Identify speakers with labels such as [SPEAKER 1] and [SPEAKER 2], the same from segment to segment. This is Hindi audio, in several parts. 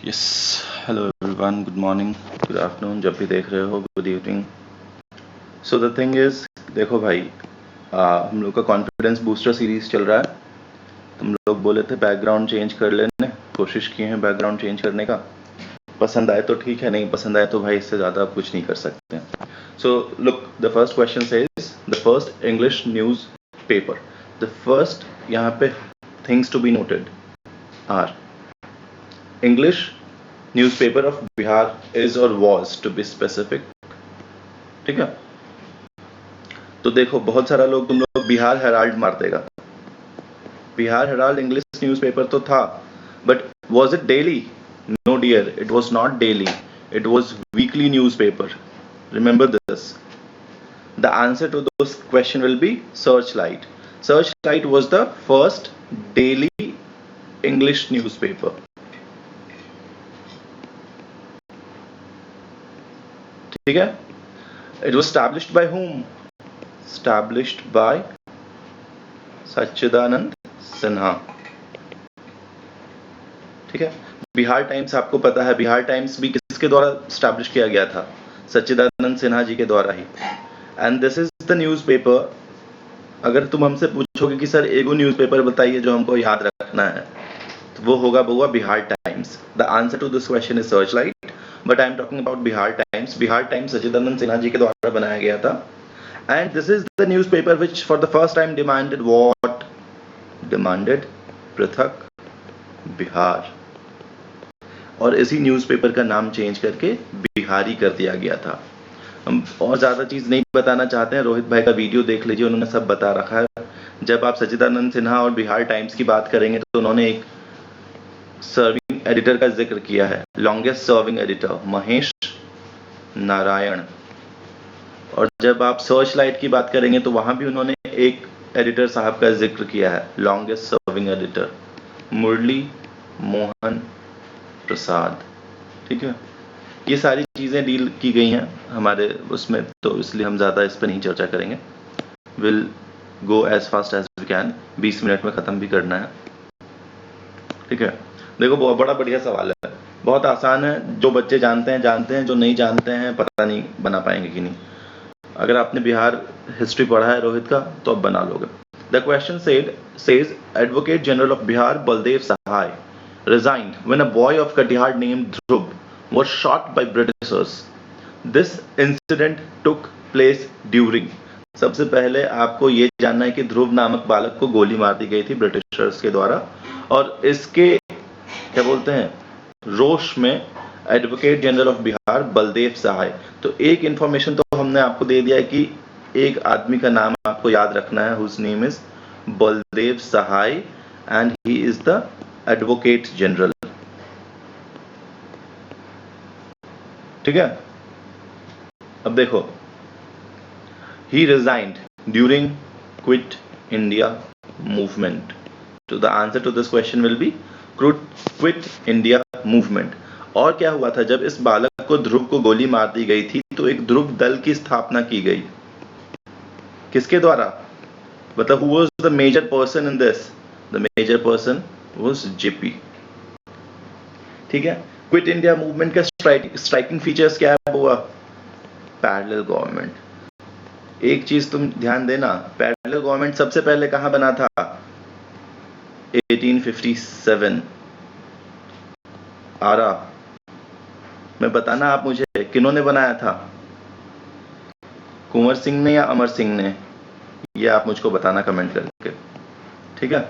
[SPEAKER 1] Yes hello everyone, good morning, good afternoon, जब भी देख रहे हो, good evening. So the thing is, देखो भाई, हम लोग का कॉन्फिडेंस बूस्टर सीरीज चल रहा है। तुम लोग बोले थे बैकग्राउंड चेंज कर लेने, कोशिश किए हैं बैकग्राउंड चेंज करने का। पसंद आए तो ठीक है, नहीं पसंद आए तो भाई इससे ज़्यादा आप कुछ नहीं कर सकते। So look, the first question says the first English newspaper पेपर। द फर्स्ट यहाँ पे things to be noted are English newspaper of Bihar is or was, to be specific। ठीक है, तो देखो बहुत सारा लोग, तुम लोग बिहार हेराल्ड मार देगा। बिहार हेराल्ड इंग्लिश न्यूज़पेपर तो था, but was it daily? No dear, it was not daily, it was weekly newspaper। Remember this। The answer to this question will be Searchlight। Searchlight was the first daily English newspaper। ठीक है, it was established by whom? Established by सच्चिदानंद सिन्हा। ठीक है, बिहार टाइम्स आपको पता है, बिहार टाइम्स भी किसके द्वारा स्टैब्लिश किया गया था? सच्चिदानंद सिन्हा जी के द्वारा ही। And this is the newspaper. अगर तुम हमसे पूछोगे कि सर एगो न्यूज़पेपर बताइए जो हमको याद रखना है, तो वो होगा बउआ Bihar Times. The answer to this question is Searchlight, but I am talking about Bihar Times. Bihar Times Sachchidanand Sinha ji के द्वारा बनाया गया था। And this is the newspaper which for the first time demanded what? Demanded पृथक बिहार। और इसी न्यूज़पेपर का नाम चेंज करके बिहारी कर दिया गया था। हम और ज़्यादा चीज़ नहीं बताना चाहते हैं, रोहित भाई का वीडियो देख लीजिए, उन्होंने सब बता रखा है। जब आप सच्चिदानंद सिन्हा और बिहार टाइम्स की बात करेंगे तो उन्होंने एक सर्विंग एडिटर का जिक्र किया है, longest serving editor Mahesh Narayan. और जब आप सर्च लाइट की बात करेंगे तो वहां भी उन्होंने एक एडिटर साहब का जिक्र किया है, लॉन्गेस्ट सर्विंग एडिटर मुरली मोहन प्रसाद। ठीक है, ये सारी चीज़ें डील की गई हैं हमारे उसमें, तो इसलिए हम ज़्यादा इस पर नहीं चर्चा करेंगे। Will go as fast as we can, 20 minute में ख़त्म भी करना है। ठीक है, देखो बहुत बड़ा बढ़िया सवाल है, बहुत आसान है। जो बच्चे जानते हैं, जो नहीं जानते हैं पता नहीं बना पाएंगे कि नहीं। अगर आपने बिहार हिस्ट्री पढ़ा है रोहित का तो अब बना लोगे। The question says advocate general of Bihar Baldev Sahay resigned when a boy of Katihar named Dhruv was shot by Britishers। This incident took place during। सबसे पहले आपको ये जानना है कि ध्रुव नामक बालक को गोली मार दी गई थी ब्रिटिशर्स के द्वारा, और इसके क्या बोलते हैं रोष में advocate general of Bihar Baldev Sahay. तो एक इंफॉर्मेशन तो हमने आपको दे दिया है कि एक आदमी का नाम आपको याद रखना है, whose name is Baldev Sahay and he is the advocate general. ठीक है, अब देखो, he resigned during Quit India Movement. तो the answer to this question will be Quit India Movement. और क्या हुआ था, जब इस बालक को ध्रुव को गोली मार दी गई थी तो एक ध्रुव दल की स्थापना की गई। किसके द्वारा? मतलब who was the major person in this? The major person was JP. ठीक है, क्विट इंडिया मूवमेंट का स्ट्राइकिंग फीचर्स क्या है हुआ? Parallel government. एक चीज तुम ध्यान देना, पैरेलल गवर्नमेंट सबसे पहले कहां बना था? 1857 आरा में। बताना आप मुझे किन्होंने बनाया था, कुंवर सिंह ने या अमर सिंह ने? ये आप मुझको बताना कमेंट करके। ठीक है,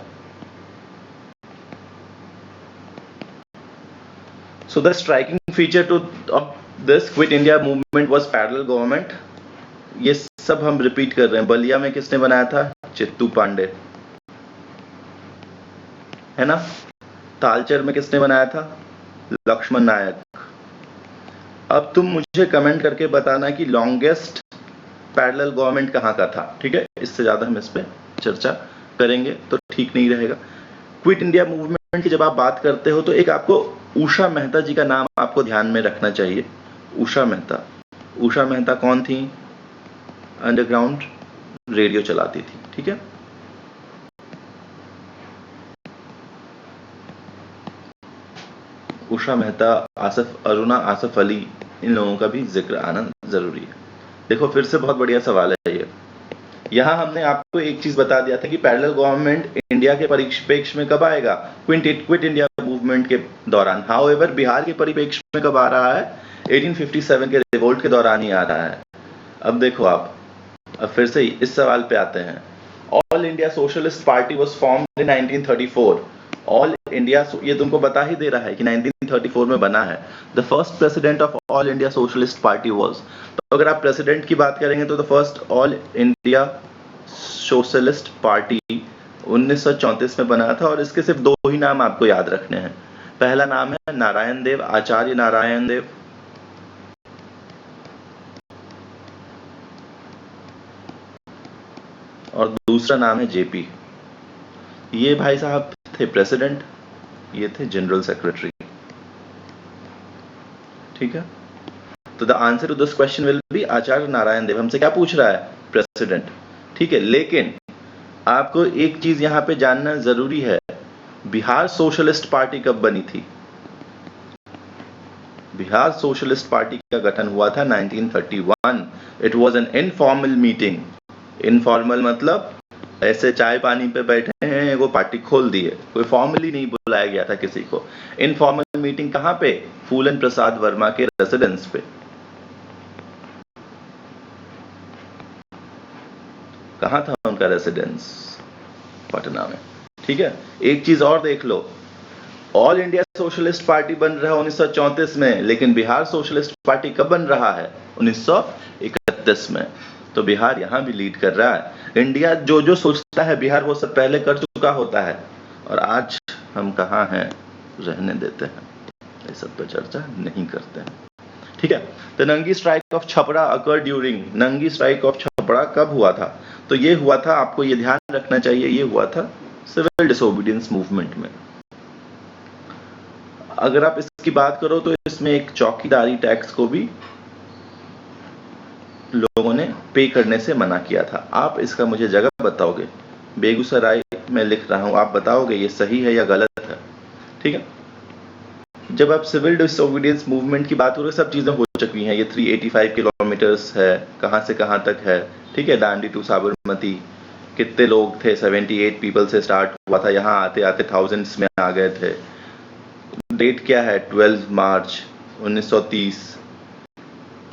[SPEAKER 1] so the striking feature two of this quit India movement was parallel government. ये सब हम रिपीट कर रहे हैं। बलिया में किसने बनाया था? चित्तू पांडे, है ना। तालचर में किसने बनाया था? लक्ष्मण नायक। अब तुम मुझे कमेंट करके बताना कि लॉन्गेस्ट पैरेलल गवर्नमेंट कहाँ का था। ठीक है, इससे ज्यादा हम इस पे चर्चा करेंगे तो ठीक नहीं रहेगा। क्विट इंडिया मूवमेंट की जब आप बात करते हो तो एक आपको उषा मेहता जी का नाम आपको ध्यान में रखना चाहिए। उषा मेहता, उषा मेहता कौन थी? अंडरग्राउंड रेडियो चलाती थी। ठीक है, उषा मेहता, अरुणा आसफ अली, इन लोगों का भी जिक्र आना जरूरी है। देखो फिर से बहुत बढ़िया सवाल है ये। यहाँ हमने आपको एक चीज बता दिया था कि पैरेलल गवर्नमेंट इंडिया के परिप्रेक्ष्य में कब आएगा, क्विट इंडिया मूवमेंट के दौरान। हाउएवर बिहार के परिप्रेक्ष्य में कब आ रहा है, 1857 के रिवोल्ट के दौरान ही आ रहा है। अब देखो आप, अब फिर से इस सवाल पे आते हैं। All India socialist party was formed in 1934। All India, ये तुमको बता ही दे रहा है कि 1934 में बना है। The first president of all India socialist party was, तो अगर आप प्रेसिडेंट की बात करेंगे तो the first all India socialist party 1934 में बना था। और इसके सिर्फ दो ही नाम आपको याद रखने हैं। पहला नाम है नारायण देव, आचार्य नारायण देव, और दूसरा नाम है जेपी। ये भाई साहब थे प्रेसिडेंट, ये थे जनरल सेक्रेटरी। ठीक है, तो the answer to this question will be Acharya Narayan Dev. हमसे क्या पूछ रहा है, प्रेसिडेंट। ठीक है, लेकिन आपको एक चीज यहां पे जानना जरूरी है, बिहार सोशलिस्ट पार्टी कब बनी थी। बिहार सोशलिस्ट पार्टी का गठन हुआ था 1931। It was an informal meeting. Informal मतलब ऐसे चाय पानी पे बैठे हैं, वो पार्टी खोल दी है, कोई फॉर्मली नहीं बुलाया गया था किसी को। इनफॉर्मल मीटिंग कहां पे, फूलन प्रसाद वर्मा के रेसिडेंस पे। कहां था उनका रेसिडेंस, पटना में। ठीक है, एक चीज और देख लो, ऑल इंडिया सोशलिस्ट पार्टी बन रहा है 1934 में, लेकिन बिहार सोशलिस्ट पार्टी कब बन रहा है, 1931 में। तो बिहार यहां भी लीड कर रहा है। इंडिया जो जो सोचता है बिहार वो सब पहले कर चुका होता है, और आज हम कहां हैं, रहने देते हैं, इस सब पे चर्चा नहीं करते हैं। ठीक है, तो नंगी स्ट्राइक ऑफ छपरा अकर ड्यूरिंग, नंगी स्ट्राइक ऑफ छपरा कब हुआ था, तो ये हुआ था, आपको ये ध्यान रखना चाहिए, ये हुआ था सिविल डिसोबीडियंस मूवमेंट में। अगर आप इसकी बात करो तो इसमें एक चौकीदारी टैक्स को भी लोगों ने पे करने से मना किया था। आप इसका मुझे जगह बताओगे, बेगूसराय में लिख रहा हूं, आप बताओगे ये सही है या गलत है। ठीक है, जब आप सिविल डिसोबीडियंस मूवमेंट की बात करोगे, सब चीजें हो चुकी हैं। ये 385 किलोमीटर्स है, कहां से कहां तक है। ठीक है, दांडी टू साबरमती, कितने लोग थे, 78 पीपल से स्टार्ट हुआ था, यहाँ आते आते थाउजेंड्स में आ गए थे। डेट क्या है, 12 मार्च 1930,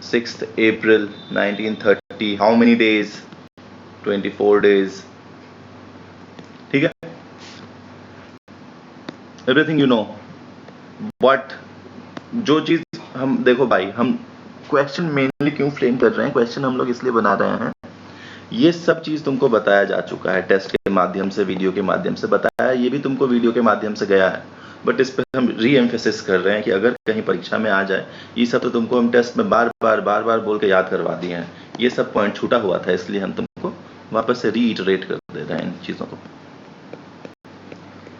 [SPEAKER 1] 6 अप्रैल 1930, हाउ मेनी डेज, 24 डेज। ठीक है, एवरीथिंग यू नो। बट जो चीज हम देखो भाई, हम क्वेश्चन मेनली क्यों फ्रेम कर रहे हैं, क्वेश्चन हम लोग इसलिए बना रहे हैं, ये सब चीज तुमको बताया जा चुका है, टेस्ट के माध्यम से, वीडियो के माध्यम से बताया, ये भी तुमको वीडियो के माध्यम से गया है। बट इस पर हम री एम्फेसिस कर रहे हैं कि अगर कहीं परीक्षा में आ जाए, ये सब तो तुमको हम टेस्ट में बार बार बोल के याद करवा दिए हैं। ये सब पॉइंट छूटा हुआ था, इसलिए हम तुमको वापस से रीइटरेट कर दे रहे हैं इन चीजों को।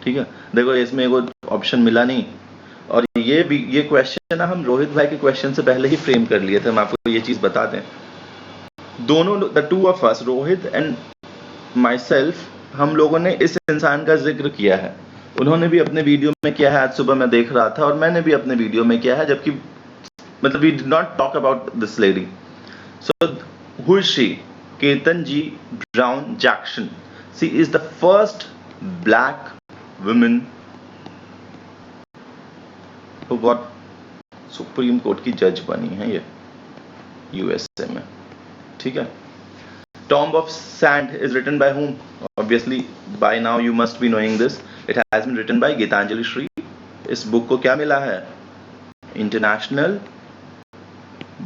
[SPEAKER 1] ठीक है, देखो इसमें एक ऑप्शन मिला नहीं, और ये क्वेश्चन ना हम रोहित भाई के क्वेश्चन से पहले ही फ्रेम कर लिए थे। हम आपको ये चीज बता दें, दोनों, the two of us, Rohit and my self, हम लोगों ने इस इंसान का जिक्र किया है। उन्होंने भी अपने वीडियो में किया है, आज सुबह मैं देख रहा था, और मैंने भी अपने वीडियो में किया है, जबकि मतलब we did not talk about this lady. So who is she, Ketanji Brown Jackson. She is the first black women who got Supreme Court की जज बनी है ये यूएसए में। ठीक है, Tomb of Sand is written by whom? Obviously by now you must be knowing this. It has been written by Geetanjali Shree. इस बुक को क्या मिला है, इंटरनेशनल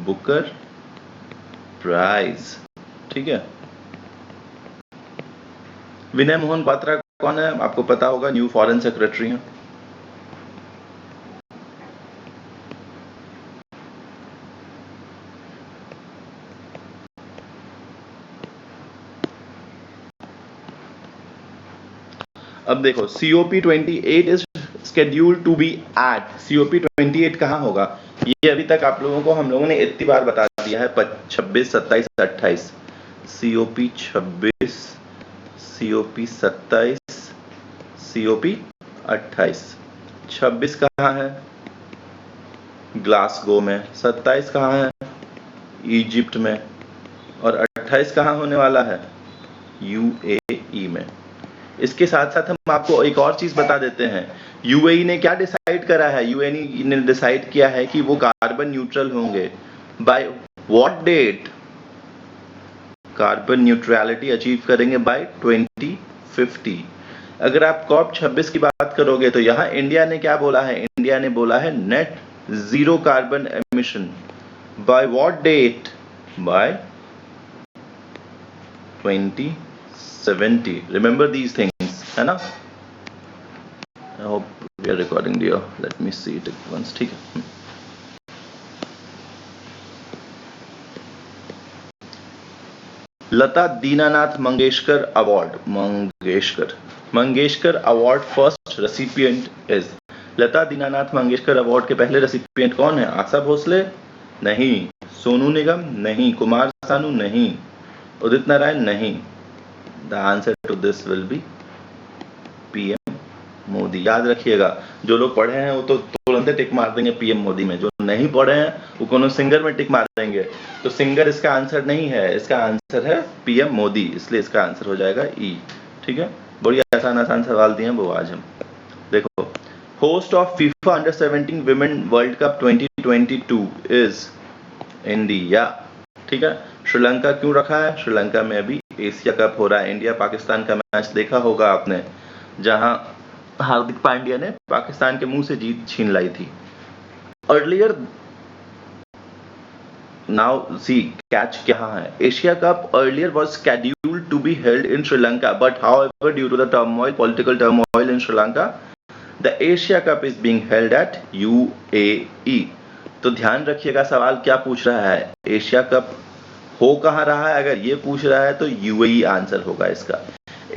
[SPEAKER 1] बुकर प्राइज। ठीक है, विनय मोहन पात्रा कौन है, आपको पता होगा, न्यू फॉरेन सेक्रेटरी हैं। अब देखो, COP28 is scheduled to be at, COP28 कहाँ होगा, ये अभी तक आप लोगों को हम लोगों ने इतनी बार बता दिया है, 26, 27, 28। COP26, COP27, COP28। 26 कहाँ है, ग्लासगो में, 27 कहाँ है, इजिप्ट में, और 28 कहाँ होने वाला है, यूएई में। इसके साथ साथ हम आपको एक और चीज बता देते हैं, यूएई ने क्या डिसाइड करा है, यूएई ने डिसाइड किया है कि वो कार्बन न्यूट्रल होंगे। By what date, carbon neutrality achieve करेंगे बाय 2050। अगर आप कॉप 26 की बात करोगे तो यहाँ इंडिया ने क्या बोला है, इंडिया ने बोला है net zero carbon emission by what date, by 2070। Remember these things, है ना। I hope we are recording dear, let me see it once, ठीक है। Lata Dinanath Mangeshkar award, Mangeshkar award first recipient is, Lata Dinanath Mangeshkar award के पहले रेसिपिएंट कौन है, आशा भोसले नहीं, सोनू निगम नहीं, कुमार सानू नहीं, उदित नारायण नहीं। The answer to this will be PM Modi. याद रखिएगा, जो लोग पढ़े हैं वो तो तुरंत टिक मार देंगे पीएम मोदी में, जो नहीं पढ़े हैं वो कोनो सिंगर में टिक मार देंगे। तो सिंगर इसका आंसर नहीं है, इसका आंसर है पीएम मोदी, इसलिए इसका आंसर हो जाएगा ई। ठीक है, बड़ी आसान आसान सवाल दिए हैं वो आज हम। देखो, host of FIFA under 17 women world cup 2022 is India. ठीक है, श्रीलंका क्यों रखा है, श्रीलंका में अभी एशिया कप हो रहा है। इंडिया पाकिस्तान का मैच देखा होगा आपने, जहां हार्दिक पांड्या ने पाकिस्तान के मुंह से जीत छीन लाई थी। अर्लियर, नाउ सी कैच क्या है, Asia cup earlier was scheduled to be held in Sri Lanka, but however due to the turmoil, political turmoil in Sri Lanka, the Asia Cup is being held at UAE। तो ध्यान रखिएगा, सवाल क्या पूछ रहा है, एशिया कप हो कहाँ रहा है, अगर ये पूछ रहा है तो यूएई आंसर होगा इसका।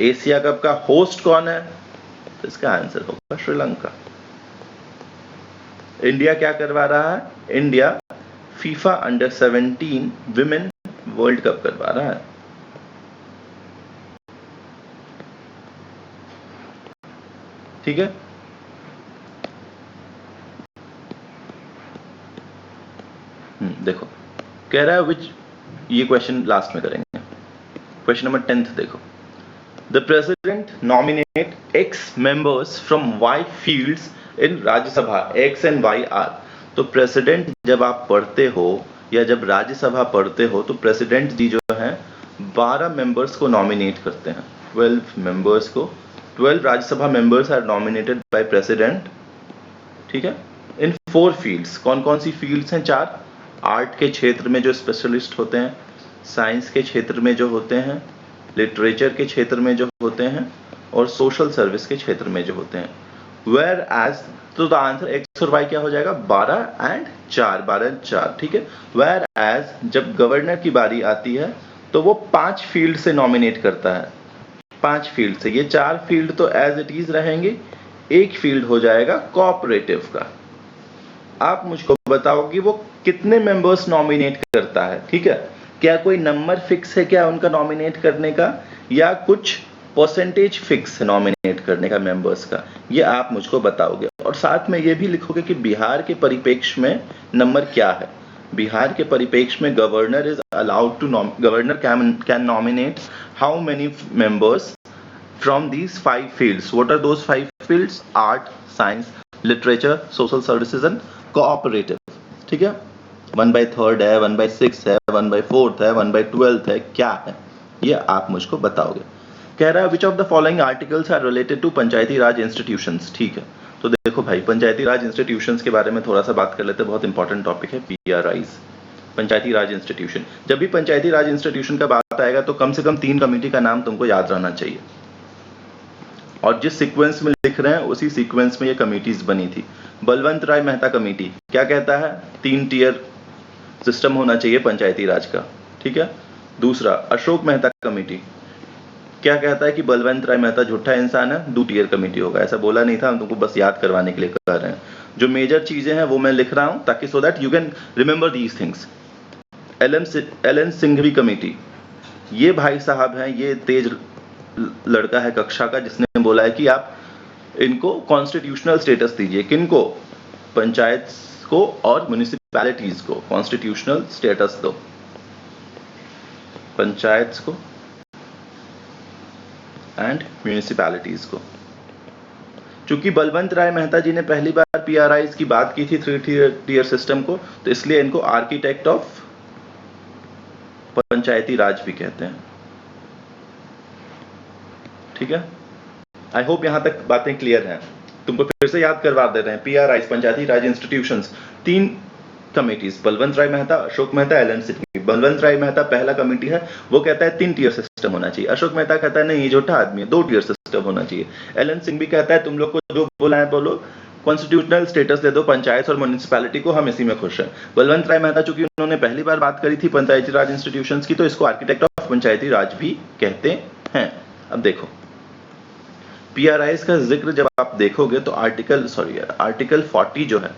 [SPEAKER 1] एशिया कप का होस्ट कौन है, तो इसका आंसर होगा श्रीलंका। इंडिया क्या करवा रहा है, India FIFA under 17 women world cup करवा रहा है। ठीक है, देखो कह रहा है विच, ये क्वेश्चन लास्ट में करेंगे। क्वेश्चन नंबर 10 देखो, the president nominate X members from Y fields in Rajya Sabha, X and Y are. तो प्रेसिडेंट जब आप पढ़ते हो या जब राज्यसभा पढ़ते हो तो प्रेसिडेंट जी जो है 12 मेंबर्स को नॉमिनेट करते हैं, 12 मेंबर्स को, 12 Rajya Sabha members are nominated by president. ठीक है, इन 4 फील्ड्स, कौन कौन सी फील्ड्स हैं, 4, आर्ट के क्षेत्र में जो स्पेशलिस्ट होते हैं, साइंस के क्षेत्र में जो होते हैं, लिटरेचर के क्षेत्र में जो होते हैं, और सोशल सर्विस के क्षेत्र में जो होते हैं। वेयर एज, तो द आंसर एक्स और वाई क्या हो जाएगा, 12 एंड 4, 12 एंड 4। ठीक है, वेयर एज जब गवर्नर की बारी आती है तो वो 5 फील्ड से नॉमिनेट करता है, 5 फील्ड से। ये 4 फील्ड तो एज इट इज रहेंगे, एक फील्ड हो जाएगा कोऑपरेटिव का। आप मुझको बताओ कि वो कितने मेंबर्स नॉमिनेट करता है। ठीक है, क्या कोई नंबर फिक्स है क्या उनका नॉमिनेट करने का, या कुछ परसेंटेज फिक्स है नॉमिनेट करने का मेंबर्स का, ये आप मुझको बताओगे। और साथ में ये भी लिखोगे कि बिहार के परिप्रेक्ष्य में नंबर क्या है। बिहार के परिप्रेक्ष्य में governor is allowed to, governor can nominate how many members from these 5 fields. What are those 5 fields, art, science, literature, social services and cooperative. ठीक है, 1/3 है, 1/6 है, 1/4 है, 1/12 है, क्या है ये आप मुझको बताओगे। कह रहा है which of the following articles are related to Panchayati Raj institutions. ठीक है, तो देखो भाई, पंचायती राज इंस्टीट्यूशंस के बारे में थोड़ा सा बात कर लेते हैं, बहुत इंपॉर्टेंट टॉपिक है पीआरआईज, पंचायती राज इंस्टीट्यूशन। जब भी पंचायती राज इंस्टीट्यूशन का बात आएगा तो कम से कम 3 कमेटी का नाम तुमको याद रहना चाहिए, और जिस सीक्वेंस में लिख रहे हैं उसी सीक्वेंस में ये कमेटीज बनी थी। बलवंत राय मेहता कमेटी क्या कहता है, 3 टियर सिस्टम होना चाहिए पंचायती राज का। ठीक है, दूसरा अशोक मेहता कमेटी क्या कहता है कि बलवंत राय मेहता झूठा इंसान है, 2 टियर कमेटी होगा। ऐसा बोला नहीं था, हम तुमको बस याद करवाने के लिए कर रहे हैं। जो मेजर चीजें हैं वो मैं लिख रहा हूं ताकि so that you can remember these things. L N Singhvi committee, ये भाई साहब हैं, ये तेज लड़का है कक्षा का, जिसने बोला है कि आप इनको कॉन्स्टिट्यूशनल स्टेटस दीजिए। किनको, पंचायत को और म्युनिसिपैलिटीज को कॉन्स्टिट्यूशनल स्टेटस दो, पंचायत को एंड म्युनिसिपैलिटीज को। चूंकि बलवंत राय मेहता जी ने पहली बार पीआरआईज की बात की थी 3 टियर सिस्टम को, तो इसलिए इनको आर्किटेक्ट ऑफ पंचायती राज भी कहते हैं। ठीक है, आई होप यहां तक बातें क्लियर हैं। तुमको फिर से याद करवा दे रहे हैं, पीआरआईज पंचायती राज इंस्टीट्यूशंस 3 कमिटीज, बलवंत राय मेहता, अशोक मेहता, एलन सिंघवी। बलवंत राय मेहता पहला कमेटी है, वो कहता है 3 टियर सिस्टम होना चाहिए। अशोक मेहता कहता है नहीं, झूठा आदमी है, 2 टियर सिस्टम होना चाहिए। एलन सिंघवी कहता है तुम लोग को जो बोला है बोलो, कॉन्स्टिट्यूशनल स्टेटस दे दो पंचायत और म्युनिसिपैलिटी को, हम इसी में खुश हैं। बलवंत राय मेहता चूंकि उन्होंने पहली बार बात करी थी पंचायती राज इंस्टीट्यूशंस की, तो इसको आर्किटेक्ट ऑफ पंचायती राज भी कहते हैं। अब देखो पीआरआईज का जिक्र जब आप देखोगे तो आर्टिकल 40 जो है,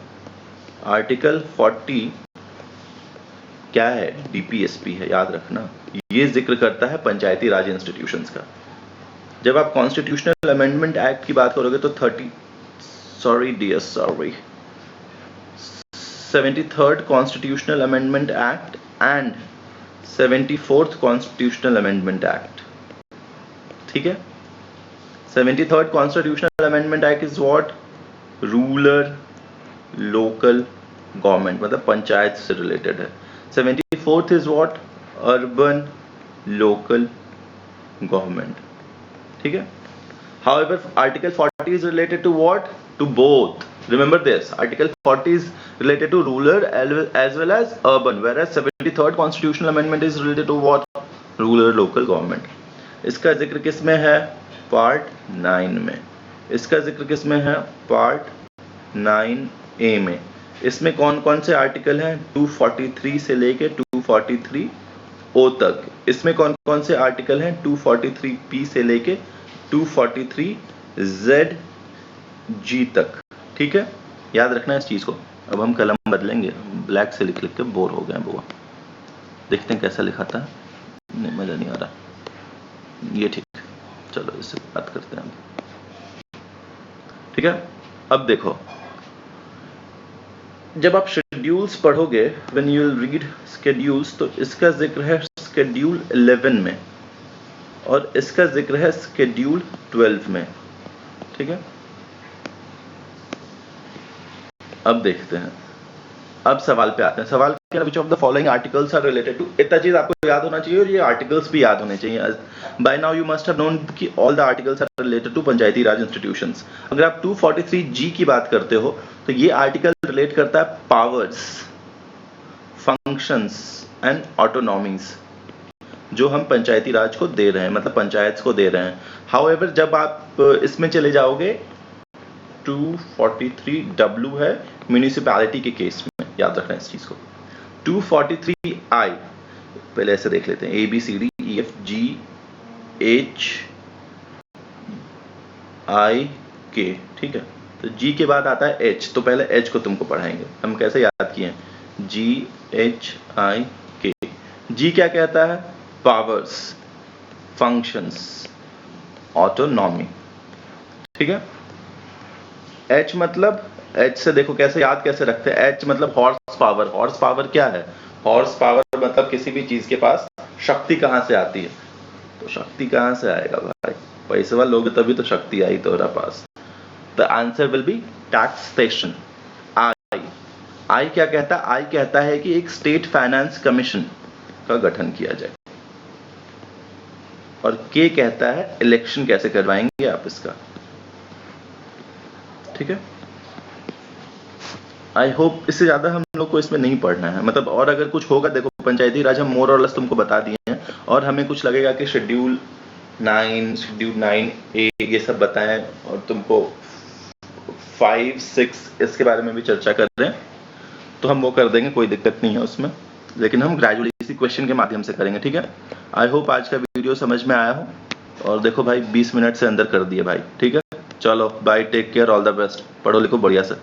[SPEAKER 1] आर्टिकल 40 क्या है, डीपीएसपी है, याद रखना। ये जिक्र करता है पंचायती राज इंस्टीट्यूशंस का। जब आप कॉन्स्टिट्यूशनल अमेंडमेंट एक्ट की बात करोगे तो 73rd constitutional amendment act and 74th constitutional amendment act, ठीक है। 73rd constitutional amendment act is what, rural local government, मतलब पंचायत से रिलेटेड है। 74th is what, urban local government, ठीक है। However, Article 40 is related to what? To both. Remember this. Article 40 is related to rural as well as urban, whereas 73rd Constitutional Amendment is related to what? Rural local government. इसका जिक्र किस में है? Part 9 में। इसका जिक्र किस में है? Part 9A में। इसमें कौन कौन से आर्टिकल हैं? 243 से लेके 243O तक। इसमें कौन कौन से आर्टिकल हैं? 243P से लेके 243ZG तक, ठीक है। याद रखना इस चीज को। अब हम कलम बदलेंगे, ब्लैक से लिख लिख के बोर हो गए बुआ। देखते हैं कैसा लिखाता है, नहीं मजा नहीं आ रहा। ये ठीक, चलो इससे बात करते हैं, ठीक है। अब देखो, जब आप शेड्यूल्स पढ़ोगे, when you will read schedules, तो इसका जिक्र है शेड्यूल 11 में और इसका जिक्र है शेड्यूल 12 में, ठीक है। अब देखते हैं, अब सवाल पे आते हैं। सवाल क्या है, which of the following articles are related to, इतना चीज आपको याद होना चाहिए और ये आर्टिकल्स भी याद होने चाहिए। By now you must have known कि all the articles are related to Panchayati Raj institutions. अगर आप 243G की बात करते हो तो ये आर्टिकल रिलेट करता है पावर्स, फंक्शंस एंड ऑटोनॉमीज जो हम पंचायती राज को दे रहे हैं, मतलब पंचायत को दे रहे हैं। हाउएवर जब आप इसमें चले जाओगे, 243W है म्युनिसिपैलिटी के केस में, याद रखना इस चीज को। 243I पहले ऐसे देख लेते हैं, ABCDEFGHIK, ठीक है। तो G के बाद आता है H, तो पहले H को तुमको पढ़ाएंगे। हम कैसे याद किए हैं, GHIK। G क्या कहता है, पावर्स, फंक्शंस, ऑटोनॉमी, ठीक है। H मतलब, H से देखो कैसे याद कैसे रखते हैं, H मतलब हॉर्स पावर। हॉर्स पावर क्या है, हॉर्स पावर मतलब किसी भी चीज के पास शक्ति कहां से आती है, तो शक्ति कहां से आएगा भाई, पैसे वाले लोग तभी तो शक्ति आई तुम्हारे पास। The answer will be taxation. आई क्या कहता है, आई कहता है कि एक स्टेट फाइनेंस कमीशन का गठन किया जाए, और के कहता है इलेक्शन कैसे करवाएंगे आप इसका, ठीक है। आई होप इससे ज्यादा हम लोग को इसमें नहीं पढ़ना है, मतलब और अगर कुछ होगा, देखो पंचायती राज हम मोर और लेस तुमको बता दिए हैं, और हमें कुछ लगेगा कि शेड्यूल 9A ये सब बताएं, और तुमको 5, 6 इसके बारे में भी चर्चा कर रहे हैं, तो हम वो कर देंगे, कोई दिक्कत नहीं है उसमें, लेकिन हम ग्रेजुअली इसी क्वेश्चन के माध्यम से करेंगे, ठीक है। आई होप आज का वीडियो समझ में आया हो, और देखो भाई 20 मिनट से अंदर कर दिए भाई, ठीक है। चलो bye, take care, all the best, पढ़ो लिखो बढ़िया से।